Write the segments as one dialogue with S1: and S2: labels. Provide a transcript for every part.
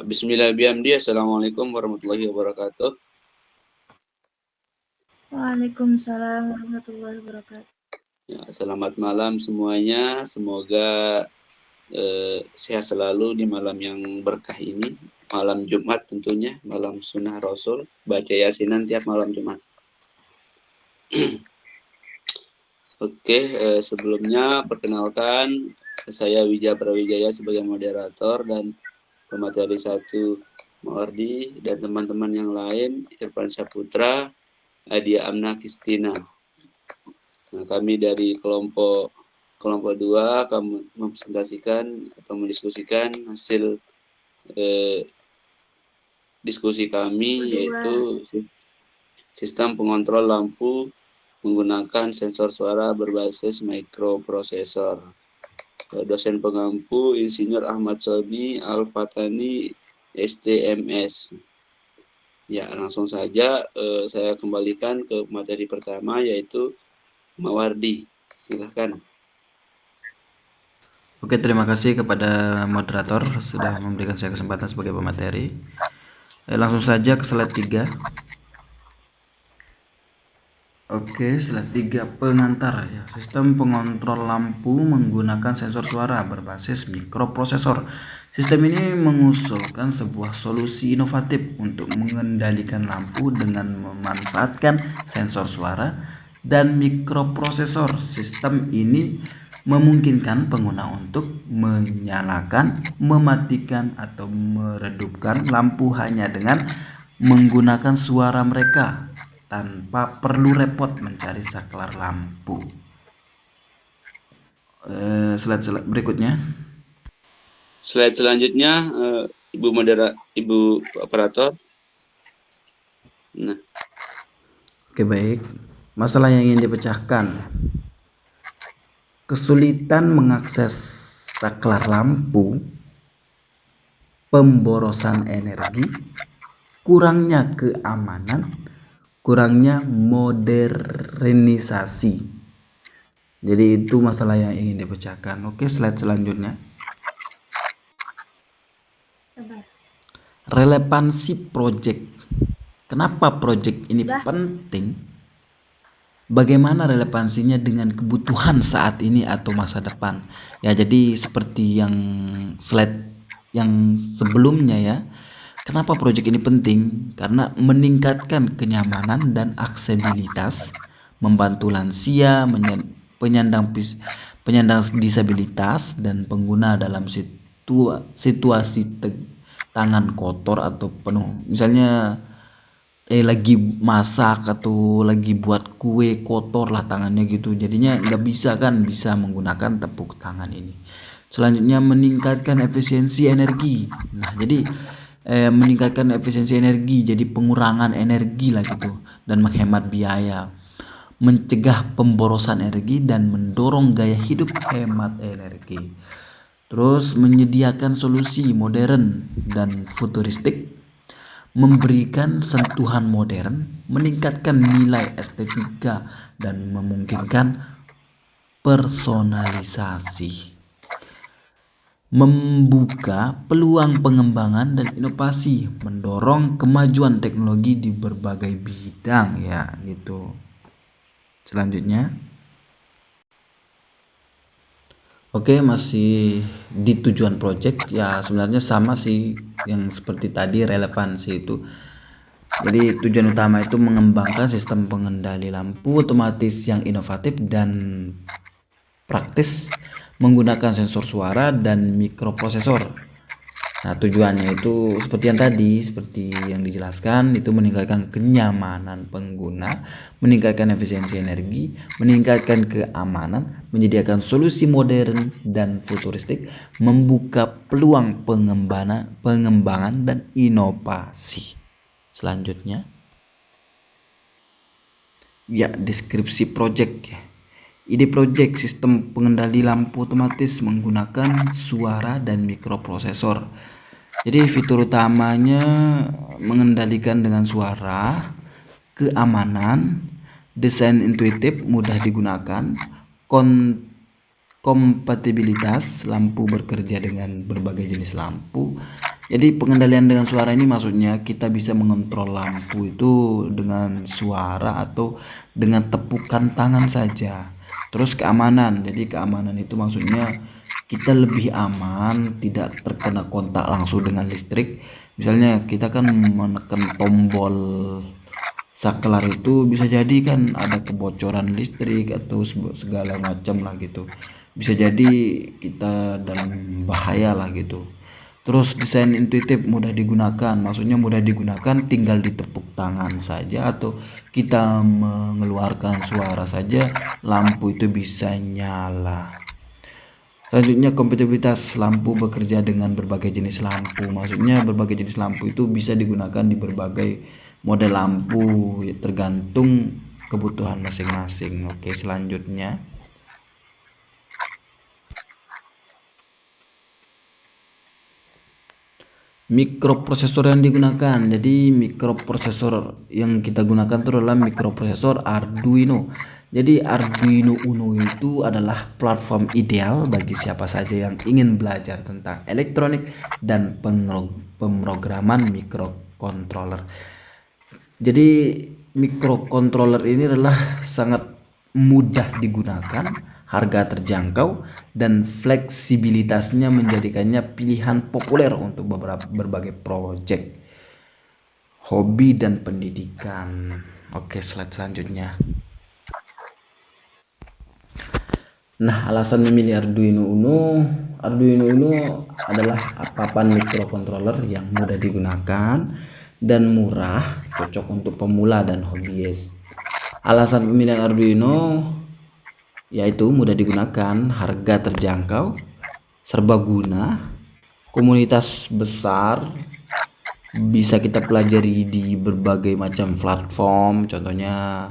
S1: Bismillahirrahmanirrahim. Assalamualaikum warahmatullahi wabarakatuh.
S2: Waalaikumsalam warahmatullahi wabarakatuh.
S1: Ya, selamat malam semuanya. Semoga sehat selalu di malam yang berkah ini. Malam Jumat tentunya, malam sunnah Rasul. Baca yasinan tiap malam Jumat. Oke, sebelumnya perkenalkan saya Wijaya Prawijaya sebagai moderator dan pemateri 1 Mawardi dan teman-teman yang lain Irfan Saputra, Adia Amna Kristina. Nah, kami dari kelompok 2 akan mempresentasikan atau mendiskusikan hasil diskusi kami, yaitu sistem pengontrol lampu menggunakan sensor suara berbasis mikroprosesor. Dosen pengampu Insinyur Ahmad Soni Al-Fatani STMS. Ya, langsung saja saya kembalikan ke materi pertama, yaitu Mawardi. Silahkan.
S3: Oke, terima kasih kepada moderator sudah memberikan saya kesempatan sebagai pemateri. Langsung saja ke slide 3. Oke, slide 3 pengantar ya. Sistem pengontrol lampu menggunakan sensor suara berbasis mikroprosesor. Sistem ini mengusulkan sebuah solusi inovatif untuk mengendalikan lampu dengan memanfaatkan sensor suara dan mikroprosesor. Sistem ini memungkinkan pengguna untuk menyalakan, mematikan, atau meredupkan lampu hanya dengan menggunakan suara mereka tanpa perlu repot mencari saklar lampu. Slide berikutnya.
S1: Slide selanjutnya, Ibu operator. Nah.
S3: Oke, baik. Masalah yang ingin dipecahkan: kesulitan mengakses saklar lampu, pemborosan energi, kurangnya keamanan, kurangnya modernisasi. Jadi itu masalah yang ingin dipecahkan. Oke, slide selanjutnya. Relevansi project. Kenapa project ini penting? Bagaimana relevansinya dengan kebutuhan saat ini atau masa depan? Ya, jadi seperti yang slide yang sebelumnya ya. Kenapa proyek ini penting? Karena meningkatkan kenyamanan dan aksesibilitas, membantu lansia, penyandang disabilitas, dan pengguna dalam situasi tangan kotor atau penuh. Misalnya lagi masak atau lagi buat kue, kotor lah tangannya gitu. Jadinya nggak bisa menggunakan tepuk tangan ini. Selanjutnya meningkatkan efisiensi energi. Nah, jadi meningkatkan efisiensi energi, jadi pengurangan energi lah gitu, dan menghemat biaya, mencegah pemborosan energi dan mendorong gaya hidup hemat energi. Terus menyediakan solusi modern dan futuristik, memberikan sentuhan modern, meningkatkan nilai estetika dan memungkinkan personalisasi, membuka peluang pengembangan dan inovasi, mendorong kemajuan teknologi di berbagai bidang ya gitu. Selanjutnya, oke, masih di tujuan project ya, sebenarnya sama sih yang seperti tadi, relevansi itu. Jadi tujuan utama itu mengembangkan sistem pengendali lampu otomatis yang inovatif dan praktis menggunakan sensor suara dan mikroprosesor. Nah, tujuannya itu seperti yang dijelaskan, itu meningkatkan kenyamanan pengguna, meningkatkan efisiensi energi, meningkatkan keamanan, menyediakan solusi modern dan futuristik, membuka peluang pengembangan dan inovasi. Selanjutnya, ya, deskripsi project ya. Ide project sistem pengendali lampu otomatis menggunakan suara dan mikroprosesor. Jadi fitur utamanya mengendalikan dengan suara, keamanan, desain intuitif, mudah digunakan, kompatibilitas lampu bekerja dengan berbagai jenis lampu, Jadi pengendalian dengan suara ini maksudnya kita bisa mengontrol lampu itu dengan suara atau dengan tepukan tangan saja. Terus keamanan, jadi keamanan itu maksudnya kita lebih aman, tidak terkena kontak langsung dengan listrik. Misalnya kita kan menekan tombol saklar itu bisa jadi kan ada kebocoran listrik atau segala macam lah gitu, bisa jadi kita dalam bahaya lah gitu. Terus desain intuitif, mudah digunakan, maksudnya mudah digunakan, tinggal ditepuk tangan saja atau kita mengeluarkan suara saja lampu itu bisa nyala. Selanjutnya kompatibilitas, lampu bekerja dengan berbagai jenis lampu, maksudnya berbagai jenis lampu itu bisa digunakan di berbagai model lampu ya, tergantung kebutuhan masing-masing. Oke, selanjutnya mikroprosesor yang digunakan. Jadi mikroprosesor yang kita gunakan itu adalah mikroprosesor Arduino. Jadi Arduino Uno itu adalah platform ideal bagi siapa saja yang ingin belajar tentang elektronik dan pemrograman mikrocontroller. Jadi mikrocontroller ini adalah sangat mudah digunakan, harga terjangkau, dan fleksibilitasnya menjadikannya pilihan populer untuk berbagai proyek, hobi, dan pendidikan. Oke, slide selanjutnya. Nah, alasan memilih Arduino Uno. Arduino Uno adalah papan mikrocontroller yang mudah digunakan dan murah, cocok untuk pemula dan hobiis. Alasan pemilihan Arduino yaitu mudah digunakan, harga terjangkau, serbaguna, komunitas besar, bisa kita pelajari di berbagai macam platform, contohnya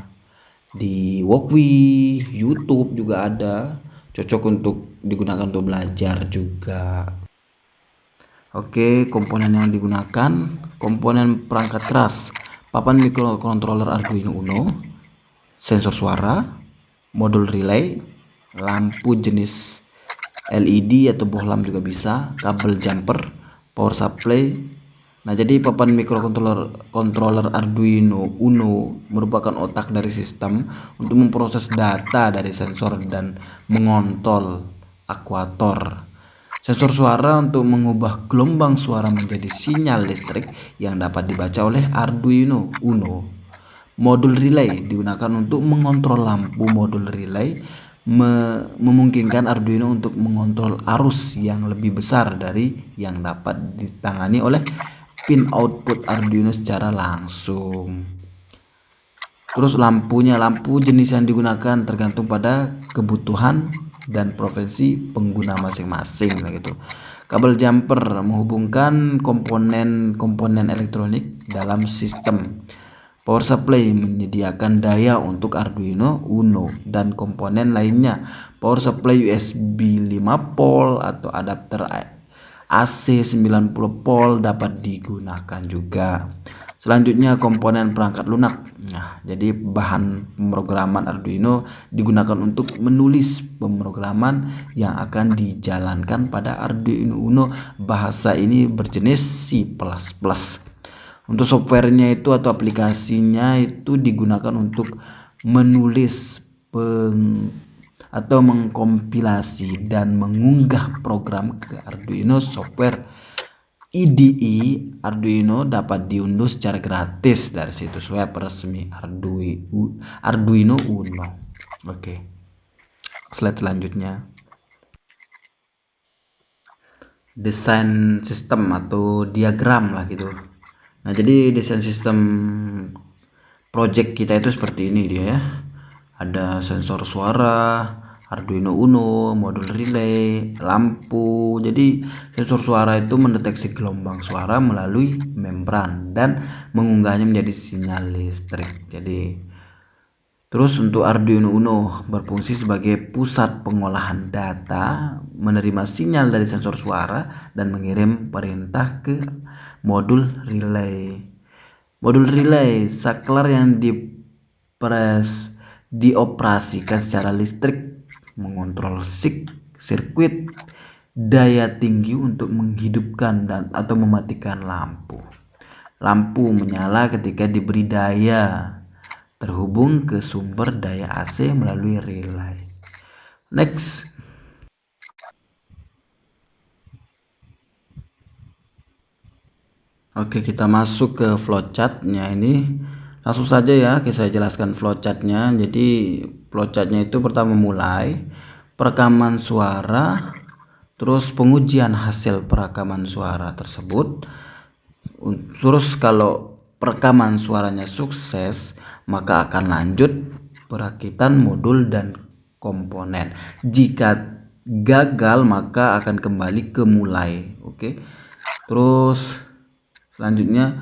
S3: di Walkwi, YouTube juga ada, cocok untuk digunakan untuk belajar juga. Oke, komponen yang digunakan, komponen perangkat keras, papan mikrocontroller Arduino Uno, sensor suara, modul relay, lampu jenis LED atau bohlam juga bisa, kabel jumper, power supply. Nah, jadi papan mikrocontroller Arduino Uno merupakan otak dari sistem untuk memproses data dari sensor dan mengontrol aktuator. Sensor suara untuk mengubah gelombang suara menjadi sinyal listrik yang dapat dibaca oleh Arduino Uno. Modul relay digunakan untuk mengontrol lampu. Modul relay memungkinkan Arduino untuk mengontrol arus yang lebih besar dari yang dapat ditangani oleh pin output Arduino secara langsung. Terus lampunya, lampu jenis yang digunakan tergantung pada kebutuhan dan profesi pengguna masing-masing gitu. Kabel jumper menghubungkan komponen-komponen elektronik dalam sistem. Power supply menyediakan daya untuk Arduino Uno dan komponen lainnya. Power supply USB 5 volt atau adapter AC 90 volt dapat digunakan juga. Selanjutnya komponen perangkat lunak. Nah, jadi bahan pemrograman Arduino digunakan untuk menulis pemrograman yang akan dijalankan pada Arduino Uno. Bahasa ini berjenis C++. Untuk softwarenya itu atau aplikasinya itu digunakan untuk menulis atau mengkompilasi dan mengunggah program ke Arduino. Software IDE Arduino dapat diunduh secara gratis dari situs web resmi Arduino Uno. Oke, slide selanjutnya. Desain sistem atau diagram lah gitu. Nah, jadi desain sistem project kita itu seperti ini dia ya. Ada sensor suara, Arduino Uno, modul relay, lampu. Jadi sensor suara itu mendeteksi gelombang suara melalui membran dan mengunggahnya menjadi sinyal listrik. Jadi terus untuk Arduino Uno berfungsi sebagai pusat pengolahan data, menerima sinyal dari sensor suara dan mengirim perintah ke modul relay. Modul relay saklar yang dioperasikan secara listrik, mengontrol sirkuit daya tinggi untuk menghidupkan dan atau mematikan lampu. Lampu menyala ketika diberi daya terhubung ke sumber daya AC melalui relay. Next. Oke, kita masuk ke flowchartnya ini. Langsung saja ya, saya jelaskan flowchartnya. Jadi flowchartnya itu pertama mulai perekaman suara, terus pengujian hasil perekaman suara tersebut. Terus kalau perekaman suaranya sukses, maka akan lanjut perakitan modul dan komponen. Jika gagal, maka akan kembali ke mulai. Oke. Terus selanjutnya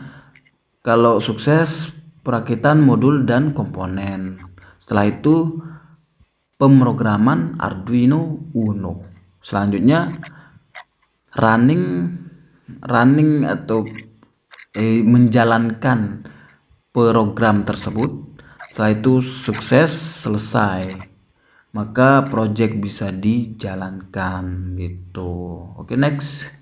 S3: kalau sukses, perakitan modul dan komponen. Setelah itu pemrograman Arduino Uno. Selanjutnya running atau menjalankan program tersebut. Setelah itu sukses selesai, maka project bisa dijalankan gitu. Oke, next.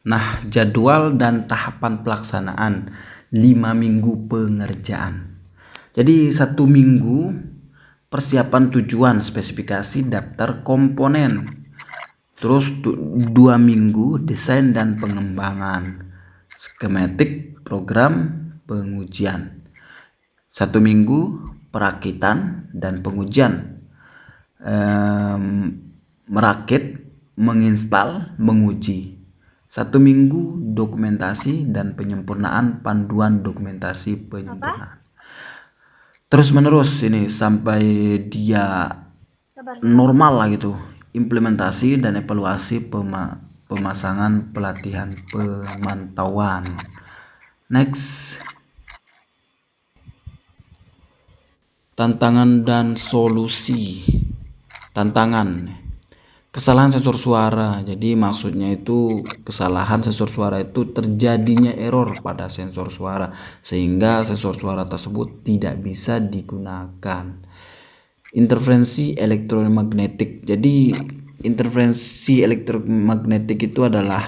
S3: Nah, jadwal dan tahapan pelaksanaan 5 minggu pengerjaan. Jadi 1 minggu persiapan tujuan spesifikasi daftar komponen. Terus 2 minggu desain dan pengembangan skematik program pengujian. 1 minggu perakitan dan pengujian, merakit, menginstal, menguji. 1 minggu dokumentasi dan penyempurnaan panduan dokumentasi penyempurnaan. Terus menerus ini sampai dia normal lah gitu. Implementasi dan evaluasi pemasangan pelatihan pemantauan. Next. Tantangan dan solusi. Tantangan. Kesalahan sensor suara. Jadi maksudnya itu kesalahan sensor suara itu terjadinya error pada sensor suara sehingga sensor suara tersebut tidak bisa digunakan. Interferensi elektromagnetik. Jadi interferensi elektromagnetik itu adalah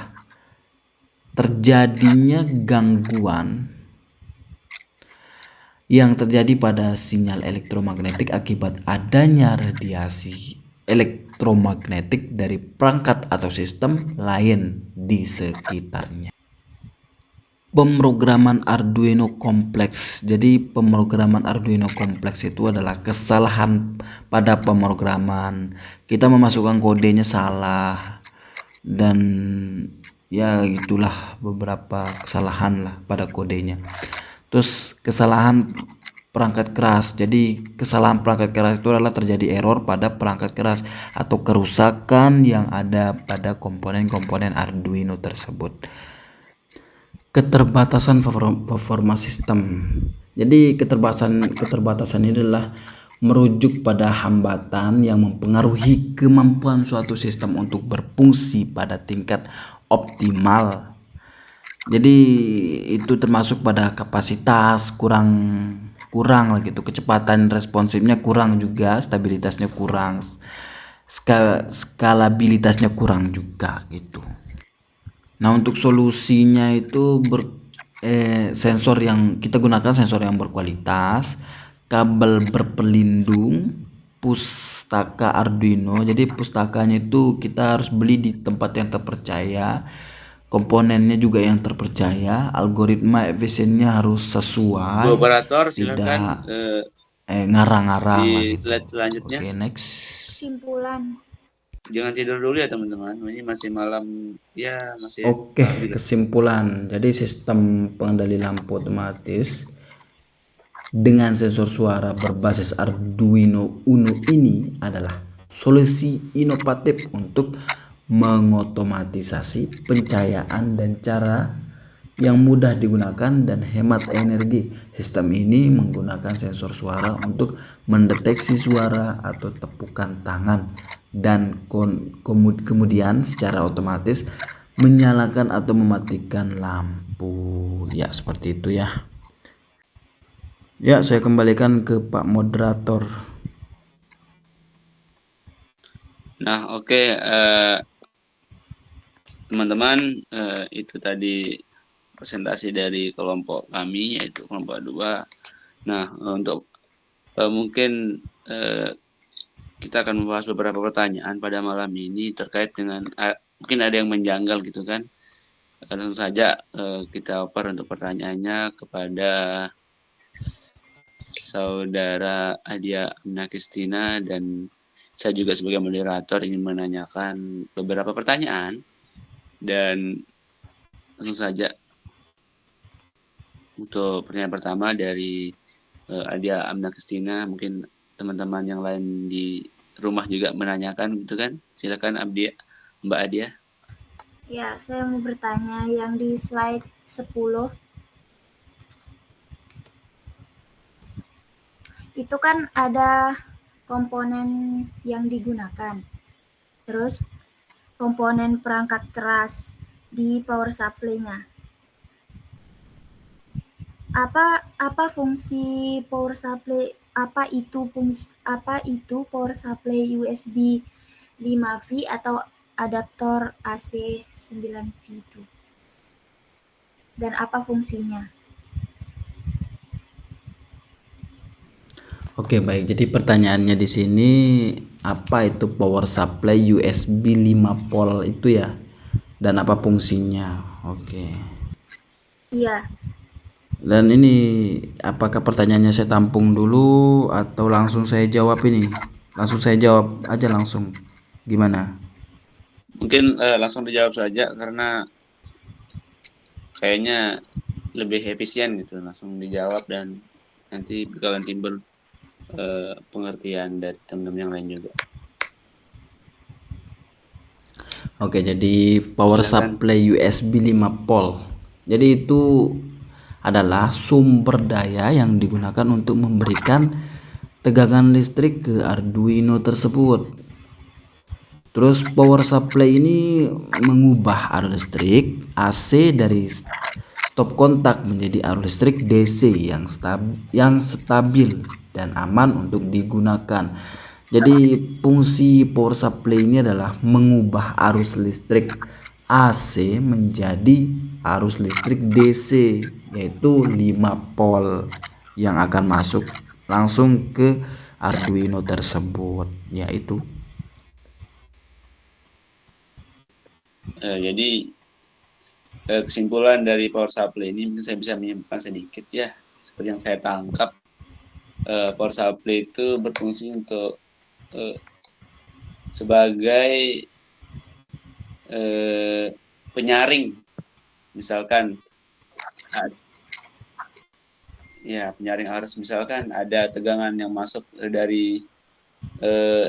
S3: terjadinya gangguan yang terjadi pada sinyal elektromagnetik akibat adanya radiasi elektromagnetik dari perangkat atau sistem lain di sekitarnya. Pemrograman Arduino kompleks. Jadi pemrograman Arduino kompleks itu adalah kesalahan pada pemrograman. Kita memasukkan kodenya salah dan ya itulah beberapa kesalahan lah pada kodenya. Terus kesalahan perangkat keras. Jadi kesalahan perangkat keras itu adalah terjadi error pada perangkat keras atau kerusakan yang ada pada komponen-komponen Arduino tersebut. Keterbatasan performa sistem. Jadi keterbatasan ini adalah merujuk pada hambatan yang mempengaruhi kemampuan suatu sistem untuk berfungsi pada tingkat optimal. Jadi itu termasuk pada kapasitas kurang lah gitu, kecepatan responsifnya kurang juga, stabilitasnya kurang, skalabilitasnya kurang juga gitu. Nah, untuk solusinya itu sensor yang kita gunakan sensor yang berkualitas, kabel berpelindung, pustaka Arduino. Jadi pustakanya itu kita harus beli di tempat yang terpercaya, komponennya juga yang terpercaya, algoritma efisiennya harus sesuai,
S1: Operator silakan
S3: tidak ngarang-ngarang lah
S1: di
S3: gitu.
S1: slide selanjutnya.
S3: Oke, next.
S2: Kesimpulan.
S1: Jangan tidur dulu ya teman-teman, ini masih malam ya, masih.
S3: Oke, kesimpulan. Jadi sistem pengendali lampu otomatis dengan sensor suara berbasis Arduino Uno ini adalah solusi inovatif untuk mengotomatisasi pencahayaan dan cara yang mudah digunakan dan hemat energi. Sistem ini menggunakan sensor suara untuk mendeteksi suara atau tepukan tangan dan kemudian secara otomatis menyalakan atau mematikan lampu. Ya, seperti itu ya. Ya, saya kembalikan ke Pak Moderator.
S1: Nah, oke, teman-teman, itu tadi presentasi dari kelompok kami, yaitu kelompok 2. Nah, untuk mungkin kita akan membahas beberapa pertanyaan pada malam ini terkait dengan mungkin ada yang menjanggal gitu kan. Langsung saja kita oper untuk pertanyaannya kepada Saudara Adia Amna Kristina, dan saya juga sebagai moderator ingin menanyakan beberapa pertanyaan. Dan langsung saja untuk pertanyaan pertama dari Adia Amna Kristina, mungkin teman-teman yang lain di rumah juga menanyakan gitu kan. Silakan Mbak Adia.
S2: Ya, saya mau bertanya yang di slide 10 itu kan ada komponen yang digunakan. Terus komponen perangkat keras di power supply-nya. Apa fungsi power supply? Apa itu power supply USB 5V atau adaptor AC 9V itu? Dan apa fungsinya?
S3: Oke, baik. Jadi pertanyaannya di sini, apa itu power supply USB 5 volt itu ya? Dan apa fungsinya? Oke.
S2: Iya,
S3: Dan ini apakah pertanyaannya saya tampung dulu atau langsung saya jawab ini? Langsung saya jawab aja langsung. Gimana?
S1: Mungkin langsung dijawab saja karena kayaknya lebih efisien gitu, langsung dijawab dan nanti bakalan timbul pengertian dari teman-teman yang lain juga.
S3: Oke, jadi power
S1: Silakan.
S3: supply USB 5 volt. Jadi itu adalah sumber daya yang digunakan untuk memberikan tegangan listrik ke Arduino tersebut. Terus power supply ini mengubah arus listrik AC dari stop kontak menjadi arus listrik DC yang stabil dan aman untuk digunakan. Jadi fungsi power supply ini adalah mengubah arus listrik AC menjadi arus listrik DC, yaitu 5 volt yang akan masuk langsung ke Arduino tersebut, yaitu.
S1: Jadi kesimpulan dari power supply ini mungkin saya bisa menyimpulkan sedikit ya, seperti yang saya tangkap. Power supply itu berfungsi untuk sebagai penyaring, misalkan penyaring arus, misalkan ada tegangan yang masuk dari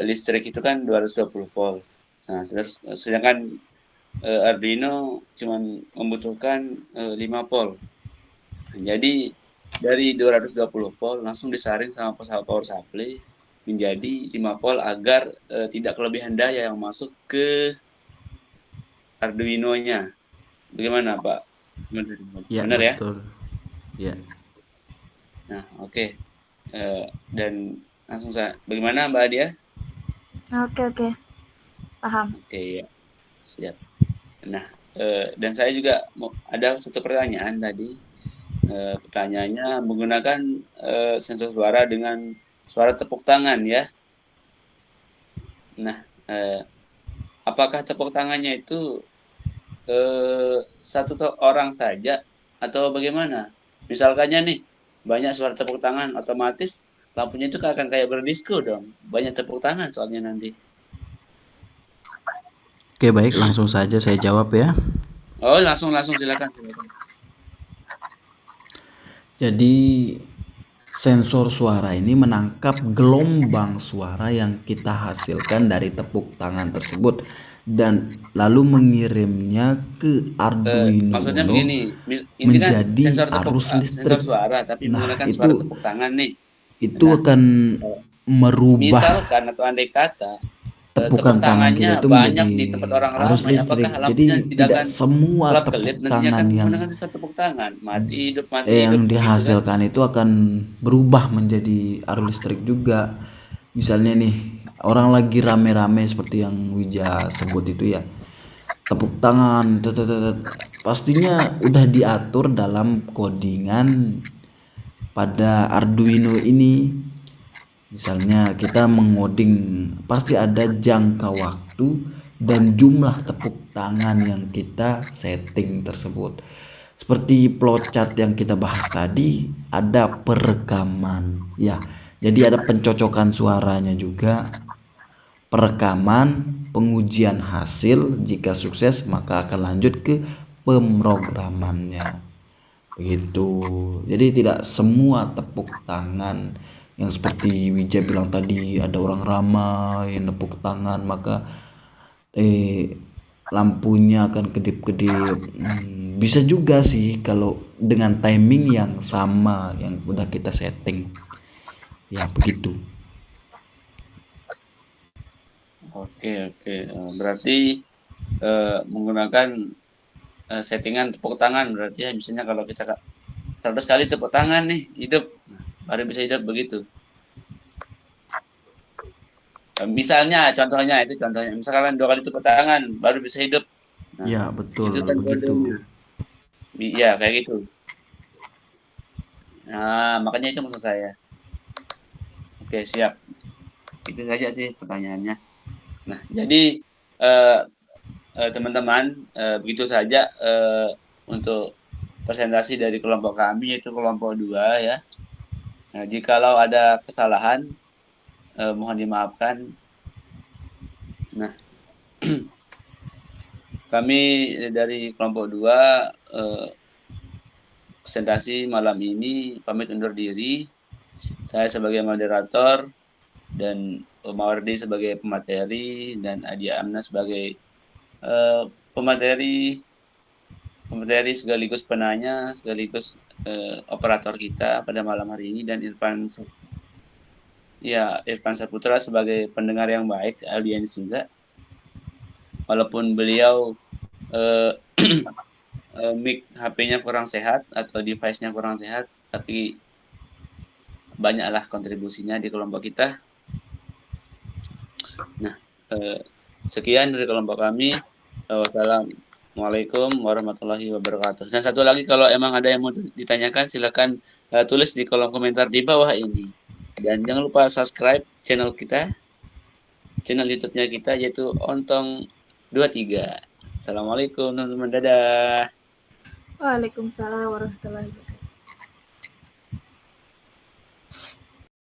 S1: listrik itu kan 220 volt. Nah, sedangkan Arduino cuma membutuhkan 5 volt. Jadi dari 220 volt langsung disaring sama power supply menjadi 5 volt agar tidak kelebihan daya yang masuk ke Arduino-nya. Bagaimana, Pak?
S3: Ya,
S1: benar ya?
S3: betul. Ya.
S1: Nah, oke. Dan langsung saya, bagaimana Mbak Adia?
S2: Oke. Paham.
S1: Oke, ya. Siap. Nah, dan saya juga ada satu pertanyaan tadi. Pertanyaannya menggunakan sensor suara dengan suara tepuk tangan ya. Nah, apakah tepuk tangannya itu satu orang saja atau bagaimana? Misalkannya nih, banyak suara tepuk tangan, otomatis lampunya itu akan kayak berdisco dong. Banyak tepuk tangan soalnya nanti.
S3: Oke, baik, langsung saja saya jawab ya.
S1: Oh, langsung silakan.
S3: Jadi sensor suara ini menangkap gelombang suara yang kita hasilkan dari tepuk tangan tersebut dan lalu mengirimnya ke Arduino
S1: maksudnya begini, ini
S3: menjadi
S1: kan
S3: arus listrik.
S1: sensor suara tapi menggunakan suara tepuk tangan nih.
S3: Itu akan merubah,
S1: misalkan atau andai kata
S3: tepukan tangan kita itu
S1: banyak
S3: menjadi
S1: di tempat orang
S3: arus
S1: ramai,
S3: listrik.
S1: apakah
S3: Jadi tidak
S1: akan
S3: semua tepuk tangan yang
S1: satu tepuk tangan mati hidup
S3: yang
S1: begitu
S3: dihasilkan
S1: kan?
S3: itu akan berubah menjadi arus listrik juga. Misalnya nih, orang lagi rame-rame seperti yang Wija sebut itu ya, tepuk tangan, pastinya udah diatur dalam codingan pada Arduino ini. Misalnya kita mengoding, pasti ada jangka waktu dan jumlah tepuk tangan yang kita setting tersebut. Seperti flowchart yang kita bahas tadi, ada perekaman ya. Jadi ada pencocokan suaranya juga, perekaman, pengujian hasil. Jika sukses maka akan lanjut ke pemrogramannya. Begitu. Jadi tidak semua tepuk tangan yang seperti Wija bilang tadi, ada orang ramai yang tepuk tangan maka lampunya akan kedip-kedip. Bisa juga sih kalau dengan timing yang sama yang udah kita setting. Ya begitu.
S1: Oke. Berarti menggunakan settingan tepuk tangan, berarti ya misalnya kalau kita 100 kali tepuk tangan nih hidup, baru bisa hidup begitu. Misalnya contohnya misalkan 2 kali tepuk tangan baru bisa hidup. Nah,
S3: Ya betul
S1: itu kan
S3: begitu.
S1: Iya kayak gitu. Nah, makanya itu maksud saya. Oke, siap. Itu saja sih pertanyaannya. Nah, jadi teman-teman, begitu saja untuk presentasi dari kelompok kami, yaitu kelompok 2 ya. Nah, jikalau ada kesalahan, mohon dimaafkan. Nah, kami dari kelompok 2 presentasi malam ini pamit undur diri. Saya sebagai moderator dan Mawardi sebagai pemateri dan Adia Amna sebagai pemateri sekaligus penanya sekaligus operator kita pada malam hari ini, dan Irfan Saputra sebagai pendengar yang baik, audiens juga. Walaupun beliau mic HP-nya kurang sehat atau device-nya kurang sehat, tapi banyaklah kontribusinya di kelompok kita. Nah, sekian dari kelompok kami. Wassalamualaikum warahmatullahi wabarakatuh. Nah, satu lagi, kalau emang ada yang mau ditanyakan silakan tulis di kolom komentar di bawah ini. Dan jangan lupa subscribe channel kita, channel YouTube-nya kita, yaitu Ontong 23. Assalamualaikum teman-teman, dadah.
S2: Waalaikumsalam warahmatullahi wabarakatuh.